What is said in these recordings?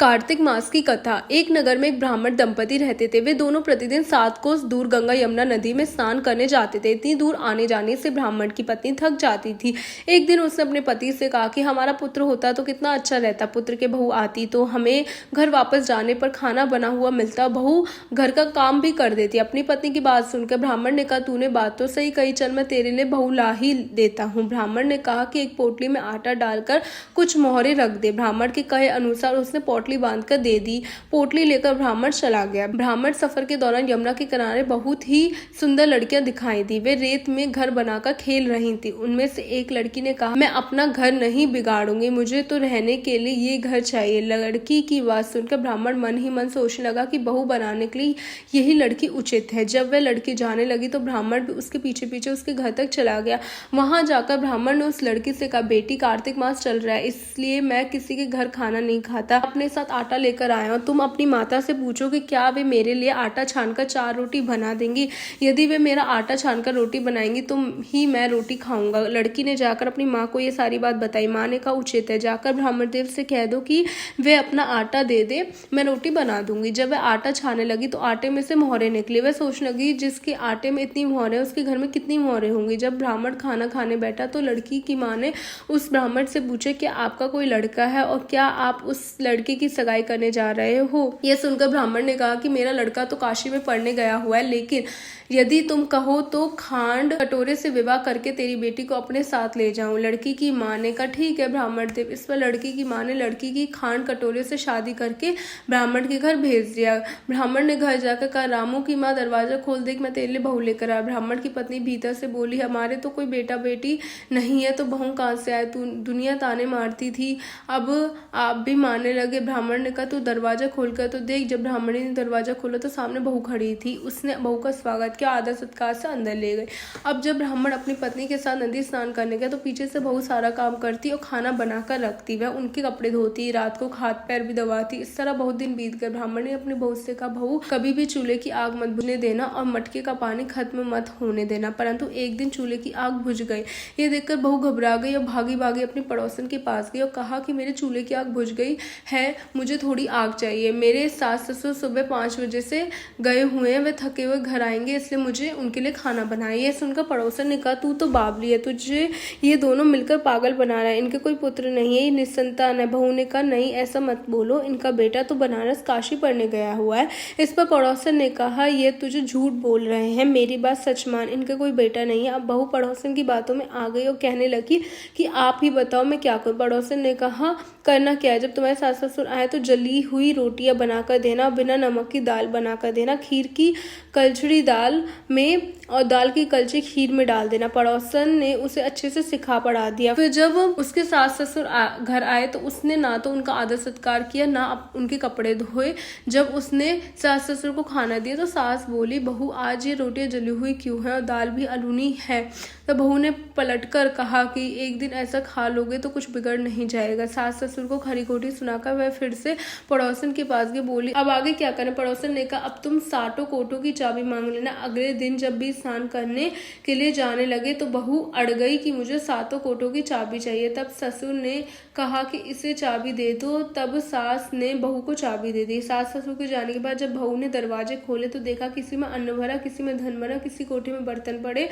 कार्तिक मास की कथा। एक नगर में एक ब्राह्मण दंपति रहते थे। वे दोनों प्रतिदिन 7 कोस दूर गंगा यमुना नदी में स्नान करने जाते थे। इतनी दूर आने जाने से ब्राह्मण की पत्नी थक जाती थी। एक दिन उसने अपने पति से कहा कि हमारा पुत्र होता तो कितना अच्छा रहता। पुत्र के बहू आती तो हमें घर वापस जाने पर खाना बना हुआ मिलता, बहू घर का काम भी कर देती। अपनी पत्नी की बात सुनकर ब्राह्मण ने कहा, तूने बात तो सही कही, चल मैं तेरे लिए बहू ला ही देता हूँ। ब्राह्मण ने कहा कि एक पोटली में आटा डालकर कुछ मोहरे रख दे। ब्राह्मण के कहे अनुसार उसने पोटली बांधकर दे दी। पोटली लेकर ब्राह्मण चला गया। ब्राह्मण सफर के दौरान यमुना के किनारे बहुत ही सुंदर लड़कियां दिखाई दी। वे रेत में घर बनाकर खेल रही थी। उनमें से एक लड़की ने कहा, मैं अपना घर नहीं बिगाड़ूंगी, मुझे तो रहने के लिए ये घर चाहिए। लड़की की बात सुनकर ब्राह्मण मन ही मन सोचने लगा कि बहू बनाने के लिए यही लड़की उचित है। जब वह लड़की जाने लगी तो ब्राह्मण भी उसके पीछे पीछे उसके घर तक चला गया। वहां जाकर ब्राह्मण ने उस लड़की से कहा, बेटी कार्तिक मास चल रहा है, इसलिए मैं किसी के घर खाना नहीं खाता, अपने साथ आटा लेकर आया हूं। तुम अपनी माता से पूछो कि क्या वे मेरे लिए आटा छानकर 4 रोटी बना देंगी। यदि वे मेरा आटा छानकर रोटी बनाएंगी तो ही मैं रोटी खाऊंगा। लड़की ने जाकर अपनी माँ को ये सारी बात बताई। माँ ने कहा, उचित है, जाकर ब्राह्मण देव से कह दो कि वे अपना आटा दे दे, मैं रोटी बना दूंगी। जब वह आटा छाने लगी तो आटे में से मोहरे निकले। वह सोचने लगी, जिसके आटे में इतनी मोहरे उसके घर में कितनी मोहरे होंगी। जब ब्राह्मण खाना खाने बैठा तो लड़की की माँ ने उस ब्राह्मण से पूछे, क्या आपका कोई लड़का है और क्या आप उस लड़के की सगाई करने जा रहे हो। यह सुनकर ब्राह्मण ने कहा कि मेरा लड़का तो काशी में पढ़ने गया हुआ है, लेकिन यदि तुम कहो तो खांड कटोरे से विवाह करके तेरी बेटी को अपने साथ ले जाऊं। लड़की की माँ ने कहा, ठीक है ब्राह्मण देव। इस पर लड़की की माँ ने लड़की की खांड कटोरे से शादी करके ब्राह्मण के घर भेज दिया। ब्राह्मण ने घर जाकर कहा, रामू की माँ दरवाजा खोल दे, मैं तेरे लिए बहू लेकर आया। ब्राह्मण की पत्नी भीतर से बोली, हमारे तो कोई बेटा बेटी नहीं है तो बहू कहाँ से आए, तू दुनिया ताने मारती थी, अब आप भी मारने लगे। ब्राह्मण ने कहा, तू दरवाजा खोलकर तो देख। जब ब्राह्मणी ने दरवाजा खोला तो सामने बहू खड़ी थी। उसने बहू का स्वागत किया, आदर सत्कार से अंदर ले गए। अब जब ब्राह्मण अपनी पत्नी के साथ नदी स्नान करने गया तो पीछे से बहू सारा काम करती और खाना बनाकर रखती। वह उनके कपड़े धोती, रात को हाथ पैर भी दबाती। इस तरह बहुत दिन बीत गए। ब्राह्मण ने अपनी बहू से कहा, बहू कभी भी चूल्हे की आग मत बुझने देना और मटके का पानी खत्म मत होने देना। परंतु एक दिन चूल्हे की आग बुझ गई। ये देखकर बहू घबरा गई और भागी भागी अपनी पड़ोसन के पास गई और कहा कि मेरे चूल्हे की आग बुझ गई है, मुझे थोड़ी आग चाहिए। मेरे सास ससुर सुबह 5 बजे से गए हुए हैं, वे थके हुए घर आएंगे, इसलिए मुझे उनके लिए खाना बनाइए। यह सुनकर पड़ोसन ने कहा, तू तो बावली है, तुझे ये दोनों मिलकर पागल बना रहा है, इनके कोई पुत्र नहीं है, ये निसंतान है। बहू ने कहा, नहीं ऐसा मत बोलो, इनका बेटा तो बनारस काशी पढ़ने गया हुआ है। इस पर पड़ोसन ने कहा, ये तुझे झूठ बोल रहे हैं, मेरी बात सच मान, इनका कोई बेटा नहीं है। अब बहू पड़ोसन की बातों में आ गई और कहने लगी कि आप ही बताओ मैं क्या करूं। पड़ोसन ने कहा, करना क्या है, जब तुम्हारे सास ससुर आए तो जली हुई रोटियां बनाकर देना, बिना नमक की दाल बनाकर देना, खीर की कलछड़ी दाल में और दाल की कलछी खीर में डाल देना। पड़ोसन ने उसे अच्छे से सिखा पढ़ा दिया। फिर जब उसके सास ससुर घर आए तो उसने ना तो उनका आदर सत्कार किया, ना उनके कपड़े धोए। जब उसने सास ससुर को खाना दिया तो सास बोली, बहू आज ये रोटियां जली हुई क्यों है और दाल भी अलूनी है। तो बहू ने पलटकर कहा कि एक दिन ऐसा खा लोगे तो कुछ बिगड़ नहीं जाएगा। सास ससुर को खरी खोटी सुनाकर वह फिर से पड़ोसन के पास गई। बोली, अब आगे क्या करें। पड़ोसन ने कहा, अब तुम 6 कोटों की चाबी मांग लेना। अगले दिन जब भी स्नान करने के लिए जाने लगे तो बहू अड़ गई कि मुझे 7 कोटों की चाबी चाहिए। तब ससुर ने कहा कि इसे चाबी दे दो। तब सास ने बहू को चाबी दे दी। सास ससुर के जाने के बाद जब बहू ने दरवाजे खोले तो देखा किसी में अन्न भरा, किसी में धन भरा, किसी कोठे में बर्तन पड़े।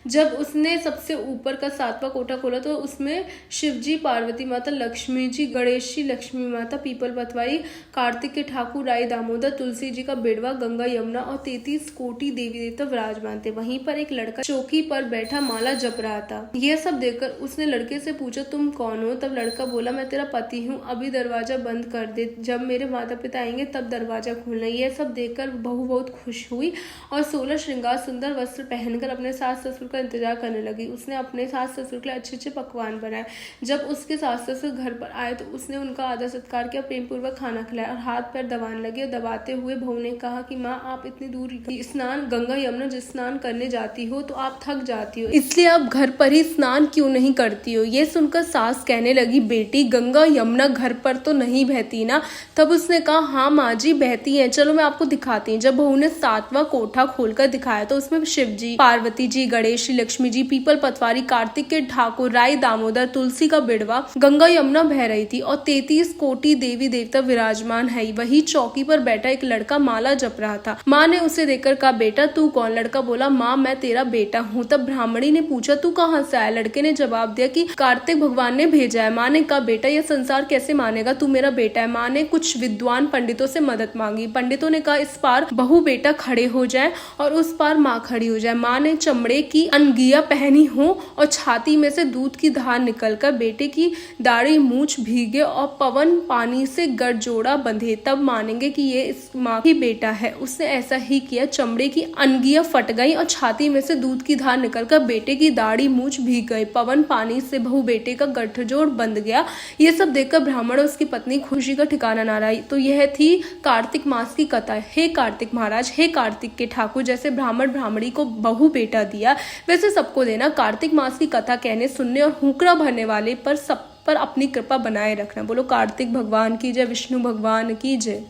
जब उसने सबसे ऊपर का 7वां कोठा खोला तो उसमें शिवजी, पार्वती माता, लक्ष्मी जी, गणेश जी, लक्ष्मी माता, पीपल पतवारी, कार्तिक के ठाकुर, राई दामोदर, तुलसी जी का बेड़वा, गंगा यमुना और 33 कोटि देवी देवता विराजमान थे। वहीं पर एक लड़का चौकी पर बैठा माला जप रहा था। यह सब देखकर उसने लड़के से पूछा, तुम कौन हो। तब लड़का बोला, मैं तेरा पति हूँ, अभी दरवाजा बंद कर दे, जब मेरे माता पिता आएंगे तब दरवाजा खोलना। यह सब देखकर बहू बहुत खुश हुई और 16 श्रृंगार सुंदर वस्त्र पहनकर अपने सास ससुर का इंतजार करने लगी। उसने अपने सास ससुर के लिए अच्छे अच्छे पकवान बनाए। जब उसके सास ससुर घर पर आए तो उसने उनका आदर सत्कार किया, प्रेम पूर्वक खाना खिलाया और हाथ पैर दबाने लगे। दबाते हुए बहू ने कहा कि माँ, आप इतनी दूर स्नान गंगा यमुना स्नान करने जाती हो तो आप थक जाती हो, इसलिए आप घर पर ही स्नान क्यों नहीं करती हो। ये सुनकर सास कहने लगी, बेटी गंगा यमुना घर पर तो नहीं बहती ना। तब उसने कहा, हाँ माँ जी बहती है, चलो मैं आपको दिखाती हूँ। जब बहू ने 7वां कोठा खोलकर दिखाया तो उसमें शिव जी, पार्वती जी, गणेश जी, लक्ष्मी जी, पीपल पतवारी, कार्तिक के ठाकुर, राई दामोदर, तुलसी का बिड़वा, गंगा यमुना बह रही थी और 33 कोटि देवी देवी देवता विराजमान है। वही चौकी पर बैठा एक लड़का माला जप रहा था। माँ ने उसे देखकर कहा, बेटा तू कौन? लड़का बोला, माँ मैं तेरा बेटा हूँ। तब ब्राह्मणी ने पूछा, तू कहाँ से आया? लड़के ने जवाब दिया कि कार्तिक भगवान ने भेजा है। माँ ने कहा, बेटा यह संसार कैसे मानेगा, तू मेरा बेटा है। माँ ने कुछ विद्वान पंडितों से मदद मांगी। पंडितों ने कहा, इस पार बहू बेटा खड़े हो जाए और उस पार माँ खड़ी हो जाए। माँ ने चमड़े की अनगिया पहनी हो और छाती में से दूध की धार निकलकर बेटे की दाढ़ी मूछ भीगे और पवन पानी से गठजोड़ा बंधे, तब मानेंगे कि ये इस माँ की बेटा है। उसने ऐसा ही किया। चमड़े की अनगिया फट गई और छाती में से दूध की धार निकलकर बेटे की दाढ़ी मूछ भीग गई। पवन पानी से बहू बेटे का गठजोड़ बंध गया। ये सब देखकर ब्राह्मण और उसकी पत्नी खुशी का ठिकाना ना रही। तो यह थी कार्तिक मास की कथा। हे कार्तिक महाराज, हे कार्तिक के ठाकुर, जैसे ब्राह्मण ब्राह्मणी को बहू बेटा दिया वैसे सबको देना। कार्तिक मास की कथा कहने, सुनने और हुक्रा भरने वाले पर सब पर अपनी कृपा बनाए रखना। बोलो कार्तिक भगवान की जय, विष्णु भगवान की जय।